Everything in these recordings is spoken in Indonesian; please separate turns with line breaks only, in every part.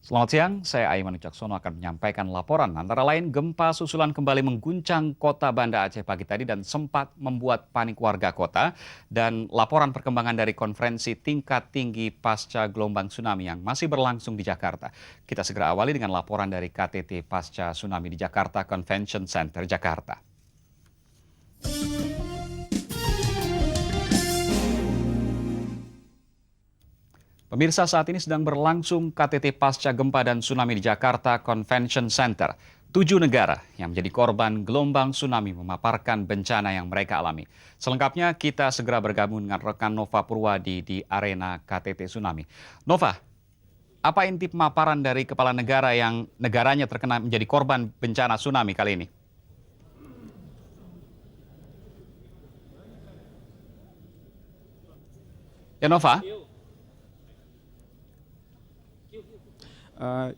Selamat siang, saya Aiman Wicaksono akan menyampaikan laporan. Antara lain, gempa susulan kembali mengguncang kota Banda Aceh pagi tadi dan sempat membuat panik warga kota. Dan laporan perkembangan dari konferensi tingkat tinggi pasca gelombang tsunami yang masih berlangsung di Jakarta. Kita segera awali dengan laporan dari KTT pasca tsunami di Jakarta Convention Center, Jakarta. Pemirsa, saat ini sedang berlangsung KTT Pasca Gempa dan Tsunami di Jakarta Convention Center. 7 negara yang menjadi korban gelombang tsunami memaparkan bencana yang mereka alami. Selengkapnya kita segera bergabung dengan rekan Nova Purwadi di arena KTT Tsunami. Nova, apa inti pemaparan dari kepala negara yang negaranya terkena menjadi korban bencana tsunami kali ini? Ya Nova?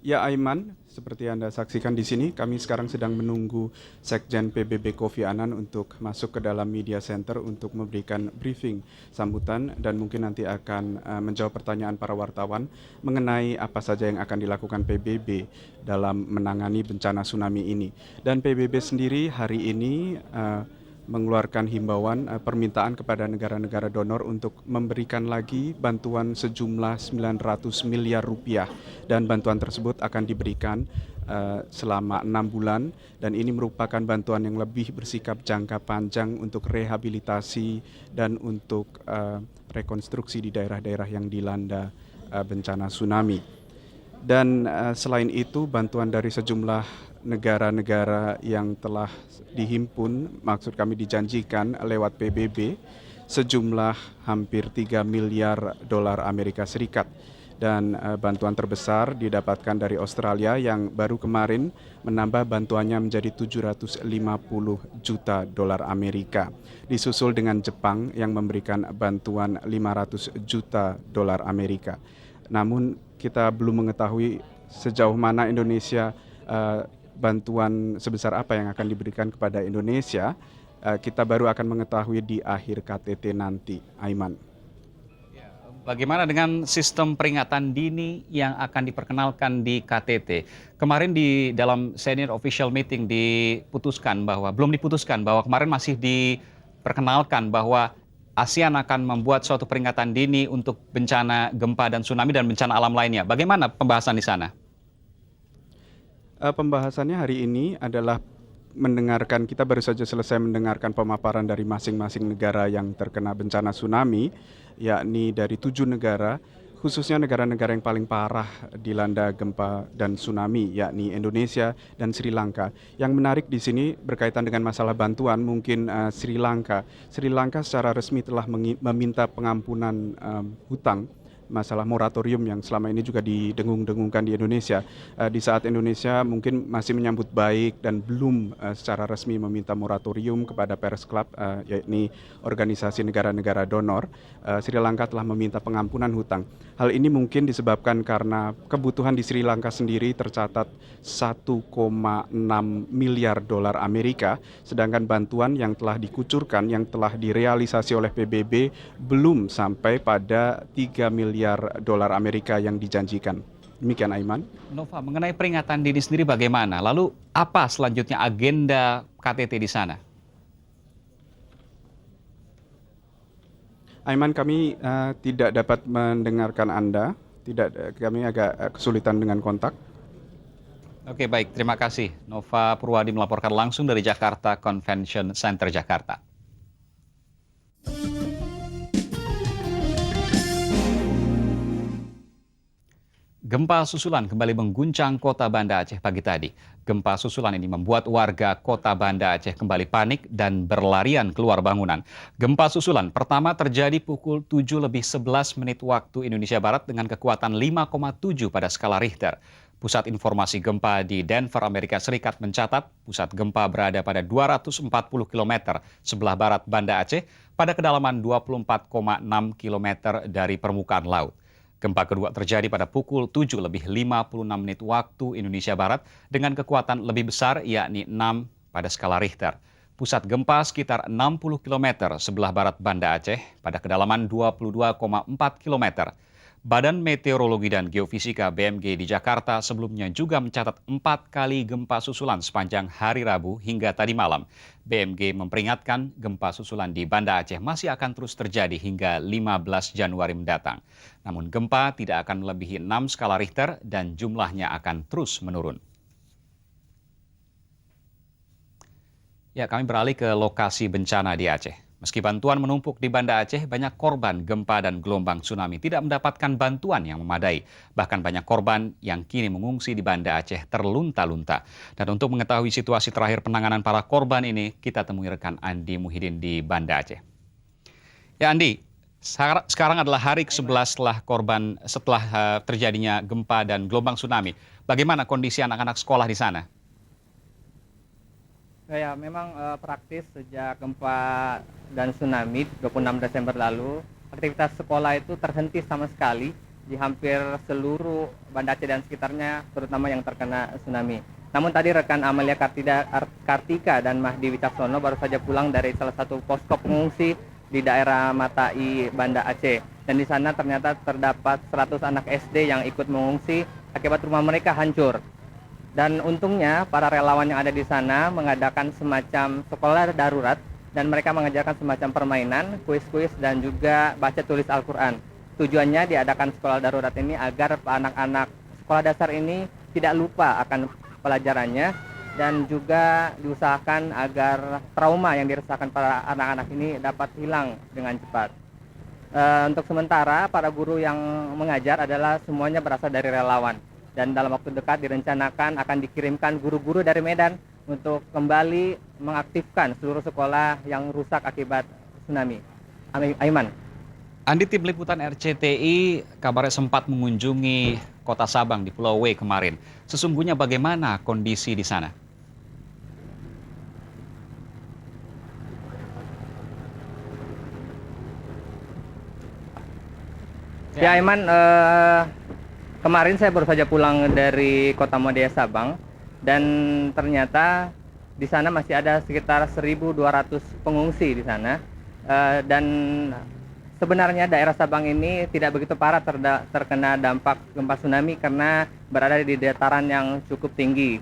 Ya Aiman, seperti Anda saksikan di sini, kami sekarang sedang menunggu Sekjen PBB Kofi Annan untuk masuk ke dalam media center untuk memberikan briefing sambutan dan mungkin nanti akan menjawab pertanyaan para wartawan mengenai apa saja yang akan dilakukan PBB dalam menangani bencana tsunami ini. Dan PBB sendiri hari ini mengeluarkan himbauan permintaan kepada negara-negara donor untuk memberikan lagi bantuan sejumlah 900 miliar rupiah dan bantuan tersebut akan diberikan selama 6 bulan dan ini merupakan bantuan yang lebih bersikap jangka panjang untuk rehabilitasi dan untuk rekonstruksi di daerah-daerah yang dilanda bencana tsunami. Dan selain itu bantuan dari sejumlah negara-negara yang telah dihimpun, maksud kami dijanjikan lewat PBB, sejumlah hampir 3 miliar dolar Amerika Serikat. Dan bantuan terbesar didapatkan dari Australia yang baru kemarin menambah bantuannya menjadi 750 juta dolar Amerika. Disusul dengan Jepang yang memberikan bantuan 500 juta dolar Amerika. Namun kita belum mengetahui sejauh mana Indonesia bantuan sebesar apa yang akan diberikan kepada Indonesia. Kita baru akan mengetahui di akhir KTT nanti, Aiman.
Bagaimana dengan sistem peringatan dini yang akan diperkenalkan di KTT? Kemarin di dalam senior official meeting belum diputuskan bahwa kemarin masih diperkenalkan bahwa ASEAN akan membuat suatu peringatan dini untuk bencana gempa dan tsunami dan bencana alam lainnya. Bagaimana pembahasan di sana?
Pembahasannya hari ini adalah kita baru saja selesai mendengarkan pemaparan dari masing-masing negara yang terkena bencana tsunami, yakni dari 7 negara, khususnya negara-negara yang paling parah dilanda gempa dan tsunami, yakni Indonesia dan Sri Lanka. Yang menarik di sini berkaitan dengan masalah bantuan, mungkin Sri Lanka. Sri Lanka secara resmi telah meminta pengampunan hutang, masalah moratorium yang selama ini juga didengung-dengungkan di Indonesia. Di saat Indonesia mungkin masih menyambut baik dan belum secara resmi meminta moratorium kepada Paris Club, yakni organisasi negara-negara donor, Sri Lanka telah meminta pengampunan hutang. Hal ini mungkin disebabkan karena kebutuhan di Sri Lanka sendiri tercatat 1,6 miliar dolar Amerika, sedangkan bantuan yang telah dikucurkan, yang telah direalisasi oleh PBB belum sampai pada 3 miliar dolar Amerika yang dijanjikan. Demikian Aiman.
Nova, mengenai peringatan dini sendiri bagaimana? Lalu apa selanjutnya agenda KTT di sana?
Aiman, kami tidak dapat mendengarkan Anda. Kami agak kesulitan dengan kontak.
Oke, baik. Terima kasih. Nova Purwadi melaporkan langsung dari Jakarta Convention Center, Jakarta. Gempa susulan kembali mengguncang kota Banda Aceh pagi tadi. Gempa susulan ini membuat warga kota Banda Aceh kembali panik dan berlarian keluar bangunan. Gempa susulan pertama terjadi pukul 7:11 waktu Indonesia Barat dengan kekuatan 5,7 pada skala Richter. Pusat Informasi Gempa di Denver, Amerika Serikat mencatat pusat gempa berada pada 240 km sebelah barat Banda Aceh pada kedalaman 24,6 km dari permukaan laut. Gempa kedua terjadi pada pukul 7:56 waktu Indonesia Barat dengan kekuatan lebih besar yakni 6 pada skala Richter. Pusat gempa sekitar 60 km sebelah barat Banda Aceh pada kedalaman 22,4 km. Badan Meteorologi dan Geofisika BMG di Jakarta sebelumnya juga mencatat 4 kali gempa susulan sepanjang hari Rabu hingga tadi malam. BMG memperingatkan gempa susulan di Banda Aceh masih akan terus terjadi hingga 15 Januari mendatang. Namun gempa tidak akan melebihi 6 skala Richter dan jumlahnya akan terus menurun. Ya, kami beralih ke lokasi bencana di Aceh. Meski bantuan menumpuk di Banda Aceh, banyak korban gempa dan gelombang tsunami tidak mendapatkan bantuan yang memadai. Bahkan banyak korban yang kini mengungsi di Banda Aceh terlunta-lunta. Dan untuk mengetahui situasi terakhir penanganan para korban ini, kita temui rekan Andi Muhyiddin di Banda Aceh. Ya Andi, sekarang adalah hari ke-11 setelah terjadinya gempa dan gelombang tsunami. Bagaimana kondisi anak-anak sekolah di sana?
Ya, memang praktis sejak gempa dan tsunami 26 Desember lalu, aktivitas sekolah itu terhenti sama sekali di hampir seluruh Banda Aceh dan sekitarnya, terutama yang terkena tsunami. Namun tadi rekan Amalia Kartika dan Mahdi Wicaksono baru saja pulang dari salah satu posko pengungsi di daerah Matai, Banda Aceh. Dan di sana ternyata terdapat 100 anak SD yang ikut mengungsi akibat rumah mereka hancur. Dan untungnya para relawan yang ada di sana mengadakan semacam sekolah darurat dan mereka mengajarkan semacam permainan, kuis-kuis dan juga baca tulis Al-Quran. Tujuannya diadakan sekolah darurat ini agar anak-anak sekolah dasar ini tidak lupa akan pelajarannya dan juga diusahakan agar trauma yang dirasakan para anak-anak ini dapat hilang dengan cepat. Untuk sementara para guru yang mengajar adalah semuanya berasal dari relawan. Dan dalam waktu dekat direncanakan akan dikirimkan guru-guru dari Medan untuk kembali mengaktifkan seluruh sekolah yang rusak akibat tsunami. Aiman.
Andi, tim liputan RCTI kabarnya sempat mengunjungi kota Sabang di Pulau W kemarin. Sesungguhnya bagaimana kondisi di sana?
Ya Aiman, kemarin saya baru saja pulang dari Kota Modea Sabang dan ternyata di sana masih ada sekitar 1.200 pengungsi di sana. Dan sebenarnya daerah Sabang ini tidak begitu parah terkena dampak gempa tsunami karena berada di dataran yang cukup tinggi.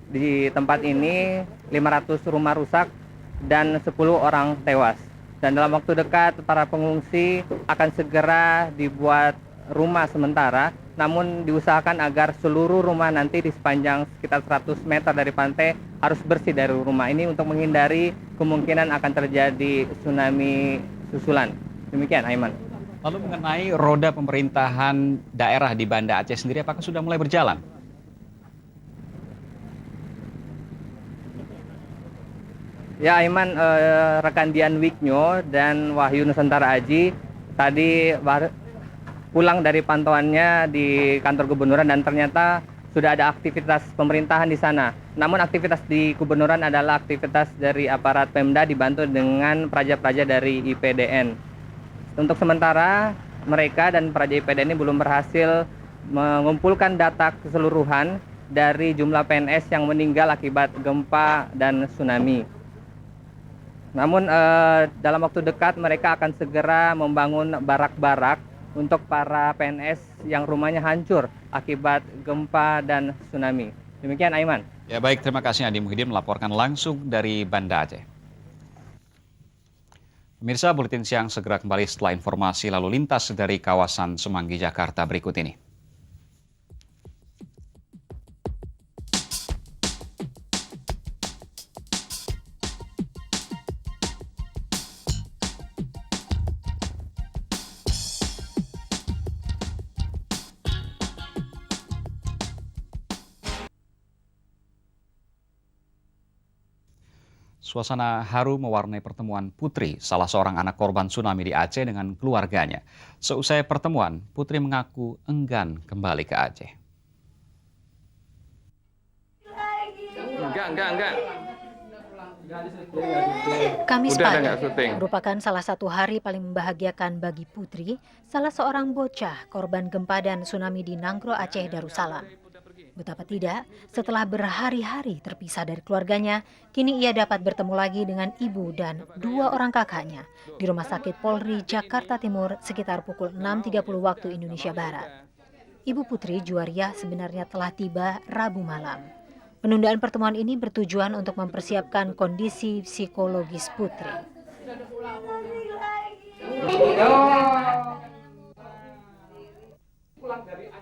Di tempat ini 500 rumah rusak dan 10 orang tewas. Dan dalam waktu dekat para pengungsi akan segera dibuat rumah sementara, namun diusahakan agar seluruh rumah nanti di sepanjang sekitar 100 meter dari pantai harus bersih dari rumah ini untuk menghindari kemungkinan akan terjadi tsunami susulan. Demikian, Aiman.
Lalu mengenai roda pemerintahan daerah di Banda Aceh sendiri, apakah sudah mulai berjalan?
Ya, Aiman, rekan Dian Wiknyo dan Wahyu Nusantara Aji tadi pulang dari pantauannya di kantor gubernuran dan ternyata sudah ada aktivitas pemerintahan di sana. Namun aktivitas di gubernuran adalah aktivitas dari aparat Pemda dibantu dengan praja-praja dari IPDN. Untuk sementara mereka dan praja IPDN ini belum berhasil mengumpulkan data keseluruhan dari jumlah PNS yang meninggal akibat gempa dan tsunami. Namun dalam waktu dekat mereka akan segera membangun barak-barak untuk para PNS yang rumahnya hancur akibat gempa dan tsunami. Demikian, Aiman.
Ya baik, terima kasih Andi Muhyiddin melaporkan langsung dari Banda Aceh. Pemirsa, Buletin Siang segera kembali setelah informasi lalu lintas dari kawasan Semanggi, Jakarta berikut ini. Suasana haru mewarnai pertemuan Putri, salah seorang anak korban tsunami di Aceh dengan keluarganya. Seusai pertemuan, Putri mengaku enggan kembali ke Aceh.
Enggak.
Kamis
Udah
pagi
nggak syuting?
merupakan salah satu hari paling membahagiakan bagi Putri, salah seorang bocah korban gempa dan tsunami di Nanggro, Aceh Darussalam. Betapa tidak, setelah berhari-hari terpisah dari keluarganya, kini ia dapat bertemu lagi dengan ibu dan 2 orang kakaknya di Rumah Sakit Polri Jakarta Timur sekitar pukul 6.30 waktu Indonesia Barat. Ibu Putri Juwariah sebenarnya telah tiba Rabu malam. Penundaan pertemuan ini bertujuan untuk mempersiapkan kondisi psikologis Putri.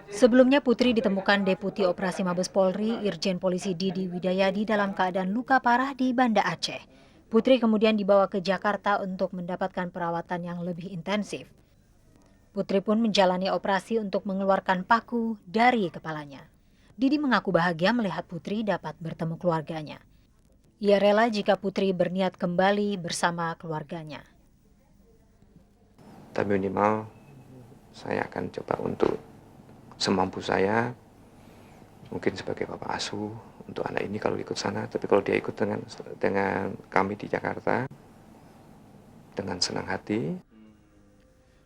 Sebelumnya Putri ditemukan Deputi Operasi Mabes Polri Irjen Polisi Didi Widayadi dalam keadaan luka parah di Banda Aceh. Putri kemudian dibawa ke Jakarta untuk mendapatkan perawatan yang lebih intensif. Putri pun menjalani operasi untuk mengeluarkan paku dari kepalanya. Didi mengaku bahagia melihat Putri dapat bertemu keluarganya. Ia rela jika Putri berniat kembali bersama keluarganya.
Tapi minimal saya akan coba untuk semampu saya, mungkin sebagai bapak asuh untuk anak ini kalau ikut sana. Tapi kalau dia ikut dengan kami di Jakarta, dengan senang hati.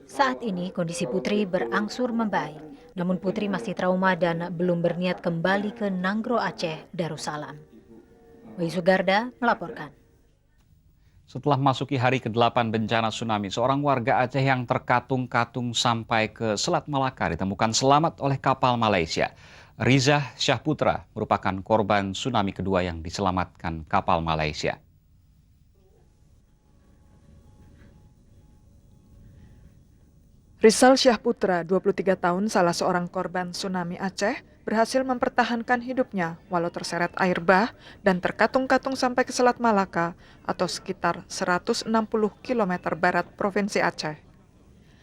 Saat ini kondisi Putri berangsur membaik, namun Putri masih trauma dan belum berniat kembali ke Nanggro Aceh, Darussalam. Bayu Sugarda melaporkan.
Setelah memasuki hari ke-8 bencana tsunami, seorang warga Aceh yang terkatung-katung sampai ke Selat Malaka ditemukan selamat oleh kapal Malaysia. Rizah Syahputra merupakan korban tsunami kedua yang diselamatkan kapal Malaysia.
Rizal Syahputra, 23 tahun, salah seorang korban tsunami Aceh, berhasil mempertahankan hidupnya walau terseret air bah dan terkatung-katung sampai ke Selat Malaka atau sekitar 160 km barat Provinsi Aceh.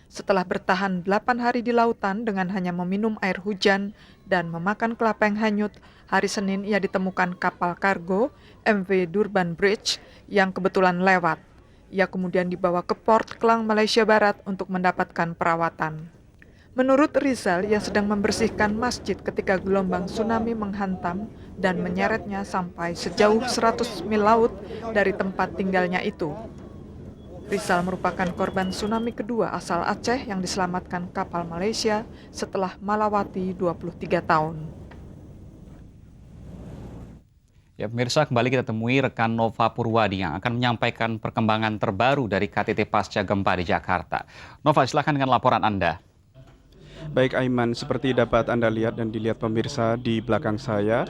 Setelah bertahan 8 hari di lautan dengan hanya meminum air hujan dan memakan kelapa yang hanyut, hari Senin ia ditemukan kapal kargo MV Durban Bridge yang kebetulan lewat. Ia kemudian dibawa ke Port Klang, Malaysia Barat untuk mendapatkan perawatan. Menurut Rizal, ia sedang membersihkan masjid ketika gelombang tsunami menghantam dan menyeretnya sampai sejauh 100 mil laut dari tempat tinggalnya itu. Rizal merupakan korban tsunami kedua asal Aceh yang diselamatkan kapal Malaysia setelah melewati 23 tahun.
Ya, pemirsa, kembali kita temui rekan Nova Purwadi yang akan menyampaikan perkembangan terbaru dari KTT Pasca Gempa di Jakarta. Nova, silakan dengan laporan Anda.
Baik Aiman, seperti dapat Anda lihat dan dilihat pemirsa di belakang saya,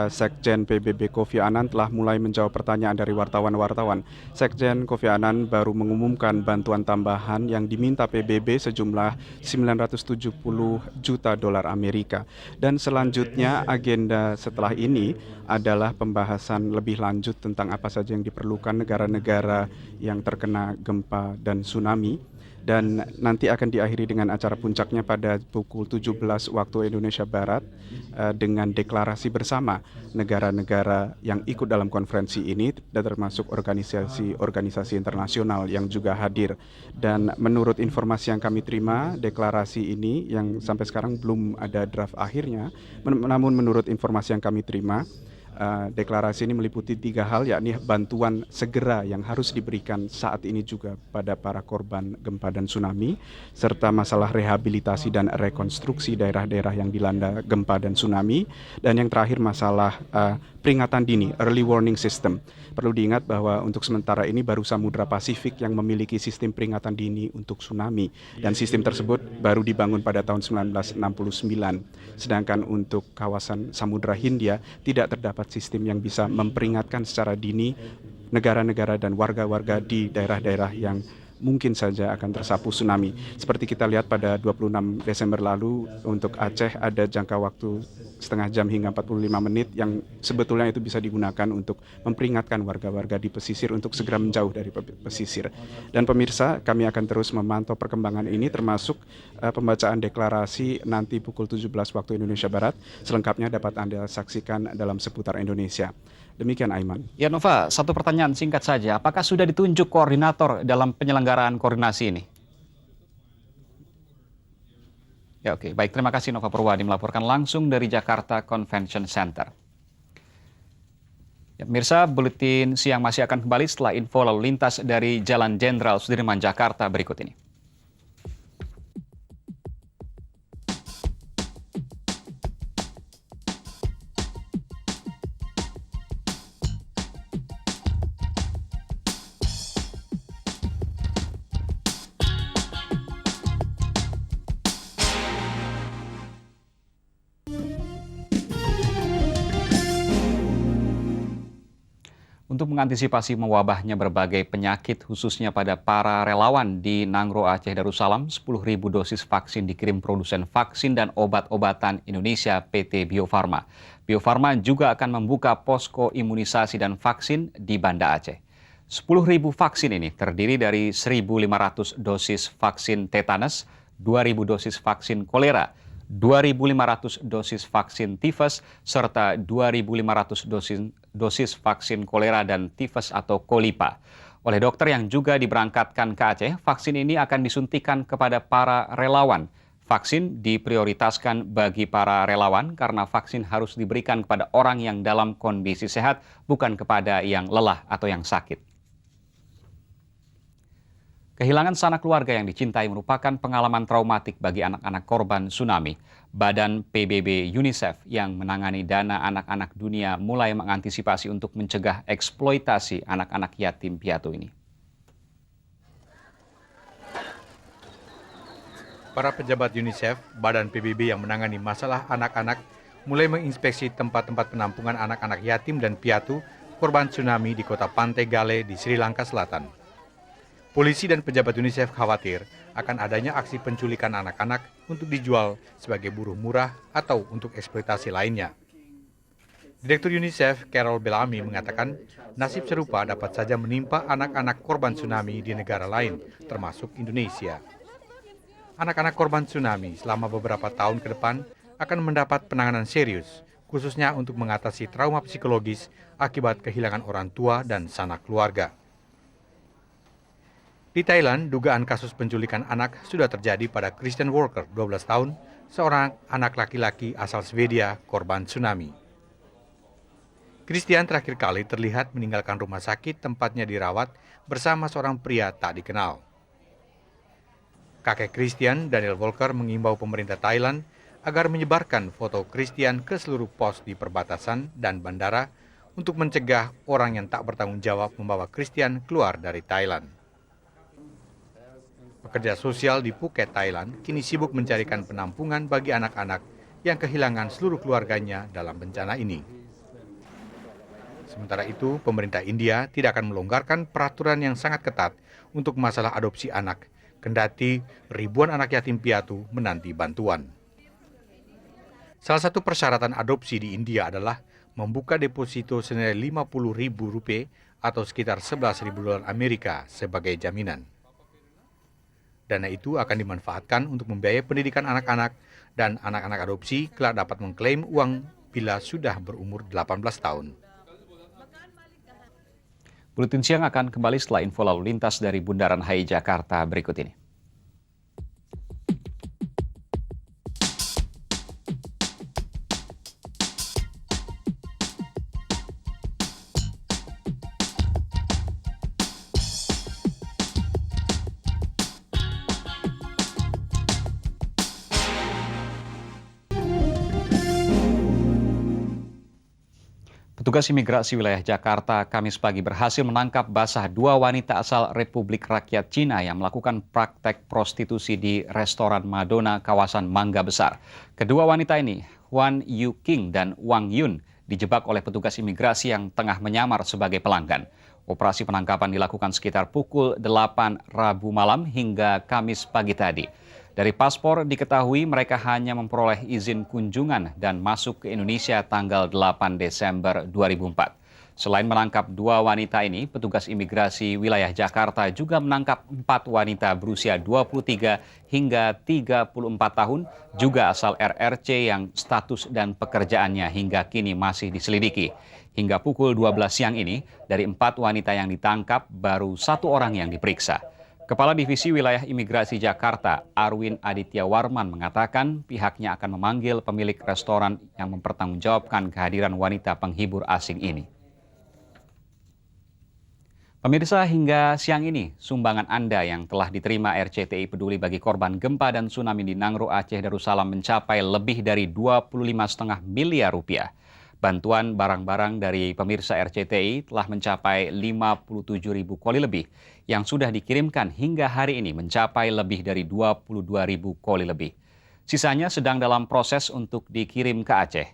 Sekjen PBB Kofi Annan telah mulai menjawab pertanyaan dari wartawan-wartawan. Sekjen Kofi Annan baru mengumumkan bantuan tambahan yang diminta PBB sejumlah 970 juta dolar Amerika. Dan selanjutnya agenda setelah ini adalah pembahasan lebih lanjut tentang apa saja yang diperlukan negara-negara yang terkena gempa dan tsunami. Dan nanti akan diakhiri dengan acara puncaknya pada pukul 17 waktu Indonesia Barat dengan deklarasi bersama negara-negara yang ikut dalam konferensi ini dan termasuk organisasi internasional yang juga hadir. Dan menurut informasi yang kami terima, deklarasi ini yang sampai sekarang belum ada draft akhirnya, namun menurut informasi yang kami terima, deklarasi ini meliputi 3 hal, yakni bantuan segera yang harus diberikan saat ini juga pada para korban gempa dan tsunami, serta masalah rehabilitasi dan rekonstruksi daerah-daerah yang dilanda gempa dan tsunami, dan yang terakhir masalah peringatan dini, early warning system. Perlu diingat bahwa untuk sementara ini baru Samudra Pasifik yang memiliki sistem peringatan dini untuk tsunami, dan sistem tersebut baru dibangun pada tahun 1969. Sedangkan untuk kawasan Samudra Hindia tidak terdapat sistem yang bisa memperingatkan secara dini negara-negara dan warga-warga di daerah-daerah yang mungkin saja akan tersapu tsunami. Seperti kita lihat pada 26 Desember lalu untuk Aceh ada jangka waktu setengah jam hingga 45 menit yang sebetulnya itu bisa digunakan untuk memperingatkan warga-warga di pesisir untuk segera menjauh dari pesisir. Dan pemirsa, kami akan terus memantau perkembangan ini termasuk pembacaan deklarasi nanti pukul 17 waktu Indonesia Barat. Selengkapnya dapat Anda saksikan dalam Seputar Indonesia. Demikian Aiman.
Ya Nova, satu pertanyaan singkat saja. Apakah sudah ditunjuk koordinator dalam penyelenggaraan koordinasi ini? Ya oke, baik, terima kasih Nova Purwadi melaporkan langsung dari Jakarta Convention Center. Ya, pemirsa, buletin siang masih akan kembali setelah info lalu lintas dari Jalan Jenderal Sudirman, Jakarta berikut ini. Untuk mengantisipasi mewabahnya berbagai penyakit khususnya pada para relawan di Nangro Aceh Darussalam, 10.000 dosis vaksin dikirim produsen vaksin dan obat-obatan Indonesia PT Bio Farma. Bio Farma juga akan membuka posko imunisasi dan vaksin di Banda Aceh. 10.000 vaksin ini terdiri dari 1.500 dosis vaksin tetanus, 2.000 dosis vaksin kolera, 2.500 dosis vaksin tifus, serta 2.500 dosis vaksin kolera dan tifus atau kolipa. Oleh dokter yang juga diberangkatkan ke Aceh, vaksin ini akan disuntikan kepada para relawan. Vaksin diprioritaskan bagi para relawan karena vaksin harus diberikan kepada orang yang dalam kondisi sehat, bukan kepada yang lelah atau yang sakit. Kehilangan sanak keluarga yang dicintai merupakan pengalaman traumatik bagi anak-anak korban tsunami. Badan PBB UNICEF yang menangani dana anak-anak dunia mulai mengantisipasi untuk mencegah eksploitasi anak-anak yatim piatu ini.
Para pejabat UNICEF, Badan PBB yang menangani masalah anak-anak, mulai menginspeksi tempat-tempat penampungan anak-anak yatim dan piatu korban tsunami di kota Pantai Gale di Sri Lanka Selatan. Polisi dan pejabat UNICEF khawatir akan adanya aksi penculikan anak-anak untuk dijual sebagai buruh murah atau untuk eksploitasi lainnya. Direktur UNICEF, Carol Bellamy, mengatakan nasib serupa dapat saja menimpa anak-anak korban tsunami di negara lain, termasuk Indonesia. Anak-anak korban tsunami selama beberapa tahun ke depan akan mendapat penanganan serius, khususnya untuk mengatasi trauma psikologis akibat kehilangan orang tua dan sanak keluarga. Di Thailand, dugaan kasus penculikan anak sudah terjadi pada Christian Walker, 12 tahun, seorang anak laki-laki asal Swedia, korban tsunami. Christian terakhir kali terlihat meninggalkan rumah sakit tempatnya dirawat bersama seorang pria tak dikenal. Kakek Christian, Daniel Walker, mengimbau pemerintah Thailand agar menyebarkan foto Christian ke seluruh pos di perbatasan dan bandara untuk mencegah orang yang tak bertanggung jawab membawa Christian keluar dari Thailand. Pekerja sosial di Phuket, Thailand, kini sibuk mencarikan penampungan bagi anak-anak yang kehilangan seluruh keluarganya dalam bencana ini. Sementara itu, pemerintah India tidak akan melonggarkan peraturan yang sangat ketat untuk masalah adopsi anak, kendati ribuan anak yatim piatu menanti bantuan. Salah satu persyaratan adopsi di India adalah membuka deposito senilai Rp50.000 atau sekitar $11.000 Amerika sebagai jaminan. Dana itu akan dimanfaatkan untuk membiayai pendidikan anak-anak dan anak-anak adopsi kelak dapat mengklaim uang bila sudah berumur 18 tahun.
Buletin siang akan kembali setelah info lalu lintas dari Bundaran HI Jakarta berikut ini. Petugas imigrasi wilayah Jakarta Kamis pagi berhasil menangkap basah 2 wanita asal Republik Rakyat Cina yang melakukan praktek prostitusi di restoran Madonna kawasan Mangga Besar. Kedua wanita ini, Huan Yu King dan Wang Yun, dijebak oleh petugas imigrasi yang tengah menyamar sebagai pelanggan. Operasi penangkapan dilakukan sekitar pukul 8 Rabu malam hingga Kamis pagi tadi. Dari paspor diketahui mereka hanya memperoleh izin kunjungan dan masuk ke Indonesia tanggal 8 Desember 2004. Selain menangkap 2 wanita ini, petugas imigrasi wilayah Jakarta juga menangkap 4 wanita berusia 23 hingga 34 tahun, juga asal RRC yang status dan pekerjaannya hingga kini masih diselidiki. Hingga pukul 12 siang ini, dari 4 wanita yang ditangkap, baru 1 orang yang diperiksa. Kepala Divisi Wilayah Imigrasi Jakarta, Arwin Aditya Warman, mengatakan pihaknya akan memanggil pemilik restoran yang mempertanggungjawabkan kehadiran wanita penghibur asing ini. Pemirsa, hingga siang ini, sumbangan Anda yang telah diterima RCTI Peduli bagi korban gempa dan tsunami di Nangro Aceh Darussalam mencapai lebih dari 25,5 miliar rupiah. Bantuan barang-barang dari pemirsa RCTI telah mencapai 57.000 koli lebih yang sudah dikirimkan hingga hari ini mencapai lebih dari 22.000 koli lebih. Sisanya sedang dalam proses untuk dikirim ke Aceh.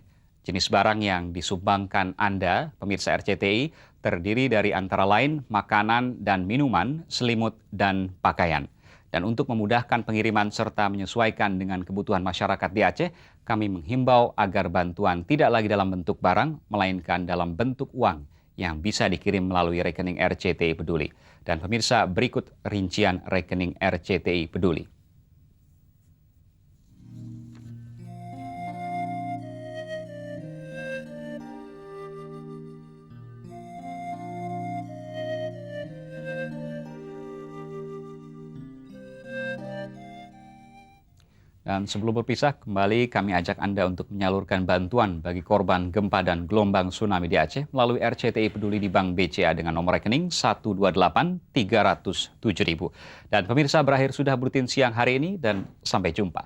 Jenis barang yang disumbangkan Anda, pemirsa RCTI, terdiri dari antara lain makanan dan minuman, selimut, dan pakaian. Dan untuk memudahkan pengiriman serta menyesuaikan dengan kebutuhan masyarakat di Aceh, kami menghimbau agar bantuan tidak lagi dalam bentuk barang, melainkan dalam bentuk uang yang bisa dikirim melalui rekening RCTI Peduli. Dan pemirsa, berikut rincian rekening RCTI Peduli. Dan sebelum berpisah, kembali kami ajak Anda untuk menyalurkan bantuan bagi korban gempa dan gelombang tsunami di Aceh melalui RCTI Peduli di Bank BCA dengan nomor rekening 128 307 ribu. Dan pemirsa, berakhir sudah buletin siang hari ini dan sampai jumpa.